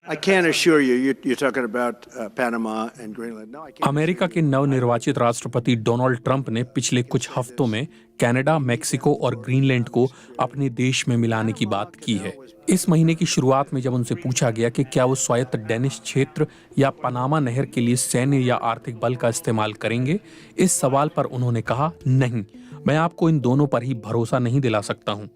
I can't assure you, you're talking about Panama and Greenland. No, I can't. America के नवनिर्वाचित राष्ट्रपति Donald Trump ने पिछले कुछ हफ्तों में कनाडा, मेक्सिको और ग्रीनलैंड को अपने देश में मिलाने की बात की है। इस महीने की शुरुआत में जब उनसे पूछा गया कि क्या वो स्वायत्त डेनिश क्षेत्र या पनामा नहर के लिए सैन्य या आर्थिक बल का इस्तेमाल करेंगे, इस सवाल पर उन्होंने कहा, नहीं, मैं आपको इन दोनों पर ही भरोसा नहीं दिला सकता हूं।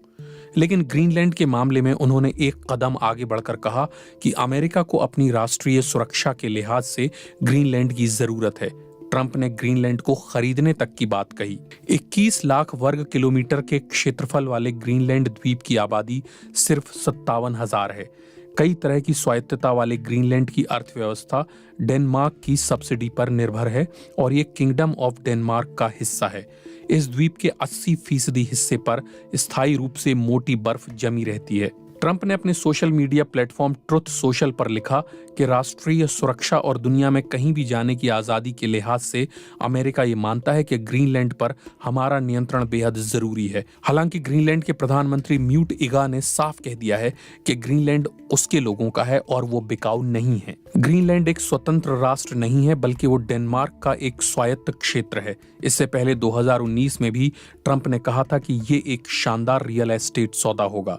लेकिन ग्रीनलैंड के मामले में उन्होंने एक कदम आगे बढ़कर कहा कि अमेरिका को अपनी राष्ट्रीय सुरक्षा के लिहाज से ग्रीनलैंड की जरूरत है। ट्रंप ने ग्रीनलैंड को खरीदने तक की बात कही। 21 लाख वर्ग किलोमीटर के क्षेत्रफल वाले ग्रीनलैंड द्वीप की आबादी सिर्फ 57,000 है। कई तरह की स्वायत्तता वाले ग्रीनलैंड की अर्थव्यवस्था डेनमार्क की सब्सिडी पर निर्भर है और ये किंगडम ऑफ डेनमार्क का हिस्सा है। इस द्वीप के 80% हिस्से पर स्थायी रूप से मोटी बर्फ जमी रहती है। ट्रंप ने अपने social media platform truth social पर लिखा कि राष्ट्रीय सुरक्षा और दुनिया में कहीं भी जाने की आज़ादी के लिहाज से अमेरिका ये मानता है कि ग्रीनलैंड पर हमारा नियंत्रण बेहद जरूरी है। हालांकि ग्रीनलैंड के प्रधानमंत्री म्यूट इगा ने साफ कह दिया है कि ग्रीनलैंड उसके लोगों का है और वो बिकाऊ नहीं है। ग्रीनलैंड एक स्वतंत्र राष्ट्र नहीं है, बल्कि वो डेनमार्क का एक स्वायत्त क्षेत्र है। इससे पहले 2019 में भी ट्रंप ने कहा था कि ये एक शानदार रियल एस्टेट सौदा होगा।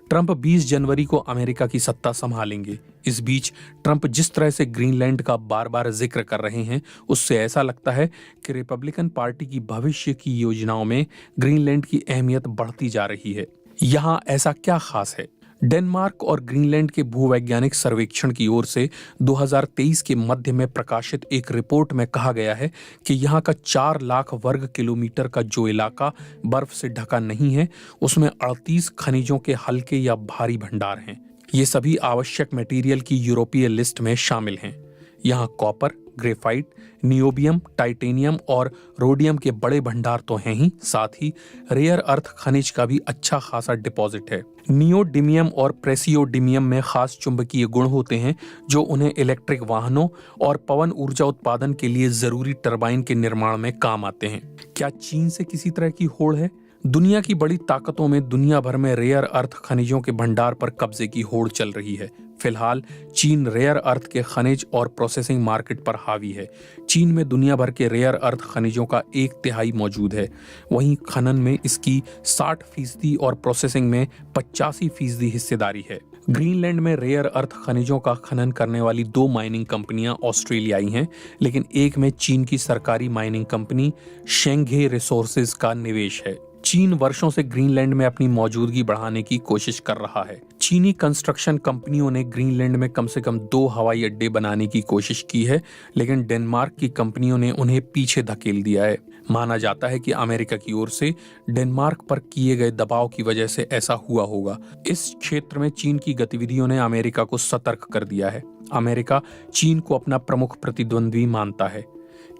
ट्रंप 20 जनवरी को अमेरिका की सत्ता संभालेंगे। इस बीच ट्रंप जिस तरह से ग्रीनलैंड का बार बार जिक्र कर रहे हैं, उससे ऐसा लगता है कि रिपब्लिकन पार्टी की भविष्य की योजनाओं में ग्रीनलैंड की अहमियत बढ़ती जा रही है। यहाँ ऐसा क्या खास है? डेनमार्क और ग्रीनलैंड के भूवैज्ञानिक सर्वेक्षण की ओर से 2023 के मध्य में प्रकाशित एक रिपोर्ट में कहा गया है कि यहाँ का 4 लाख वर्ग किलोमीटर का जो इलाका बर्फ से ढका नहीं है, उसमें 38 खनिजों के हल्के या भारी भंडार हैं। ये सभी आवश्यक मटेरियल की यूरोपीय लिस्ट में शामिल हैं। यहाँ कॉपर, ग्रेफाइट, नियोबियम, टाइटेनियम और रोडियम के बड़े भंडार तो हैं ही, साथ ही रेयर अर्थ खनिज का भी अच्छा खासा डिपॉजिट है। नियोडिमियम और प्रेसियोडिमियम में खास चुंबकीय गुण होते हैं जो उन्हें इलेक्ट्रिक वाहनों और पवन ऊर्जा उत्पादन के लिए जरूरी टरबाइन के निर्माण में काम आते हैं। क्या चीन से किसी तरह की होड़ है? दुनिया की बड़ी ताकतों में दुनिया भर में रेयर अर्थ खनिजों के भंडार पर कब्जे की होड़ चल रही है। फिलहाल चीन रेयर अर्थ के खनिज और प्रोसेसिंग मार्केट पर हावी है। चीन में दुनिया भर के रेयर अर्थ खनिजों का 1/3 मौजूद है। वहीं खनन में इसकी 60% और प्रोसेसिंग में 85% हिस्सेदारी है। ग्रीनलैंड में रेयर अर्थ खनिजों का खनन करने वाली 2 माइनिंग कंपनियां ऑस्ट्रेलियाई हैं, लेकिन एक में चीन की सरकारी माइनिंग कंपनी शेंघे रिसोर्सेज का निवेश है। चीन वर्षों से ग्रीनलैंड में अपनी मौजूदगी बढ़ाने की कोशिश कर रहा है। चीनी कंस्ट्रक्शन कंपनियों ने ग्रीनलैंड में कम से कम 2 हवाई अड्डे बनाने की कोशिश की है, लेकिन डेनमार्क की कंपनियों ने उन्हें पीछे धकेल दिया है। माना जाता है कि अमेरिका की ओर से डेनमार्क पर किए गए दबाव की वजह से ऐसा हुआ होगा। इस क्षेत्र में चीन की गतिविधियों ने अमेरिका को सतर्क कर दिया है। अमेरिका चीन को अपना प्रमुख प्रतिद्वंद्वी मानता है।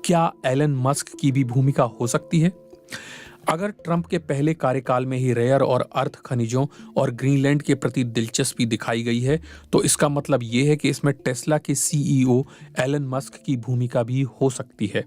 क्या एलन मस्क की भी भूमिका हो सकती है? अगर ट्रंप के पहले कार्यकाल में ही रेयर और अर्थ खनिजों और ग्रीनलैंड के प्रति दिलचस्पी दिखाई गई है, तो इसका मतलब ये है कि इसमें टेस्ला के सीईओ एलन मस्क की भूमिका भी हो सकती है।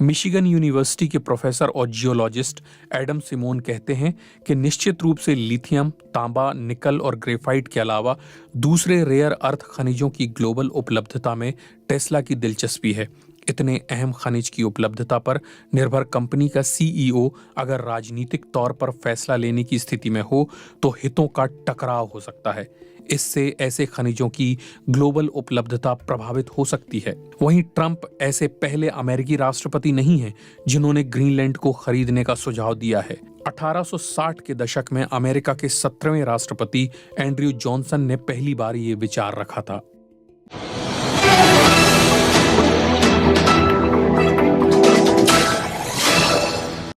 मिशिगन यूनिवर्सिटी के प्रोफेसर और जियोलॉजिस्ट एडम सिमोन कहते हैं कि निश्चित रूप से लिथियम, तांबा, निकल और ग्रेफाइट के अलावा दूसरे रेयर अर्थ खनिजों की ग्लोबल उपलब्धता में टेस्ला की दिलचस्पी है। इतने अहम खनिज की उपलब्धता पर निर्भर कंपनी का सीईओ अगर राजनीतिक तौर पर फैसला लेने की स्थिति में हो तो हितों का टकराव हो सकता है। इससे ऐसे खनिजों की ग्लोबल उपलब्धता प्रभावित हो सकती है। वहीं ट्रंप ऐसे पहले अमेरिकी राष्ट्रपति नहीं हैं जिन्होंने ग्रीनलैंड को खरीदने का सुझाव दिया है। 1860 के दशक में अमेरिका के 17वें राष्ट्रपति एंड्रयू जॉनसन ने पहली बार ये विचार रखा था।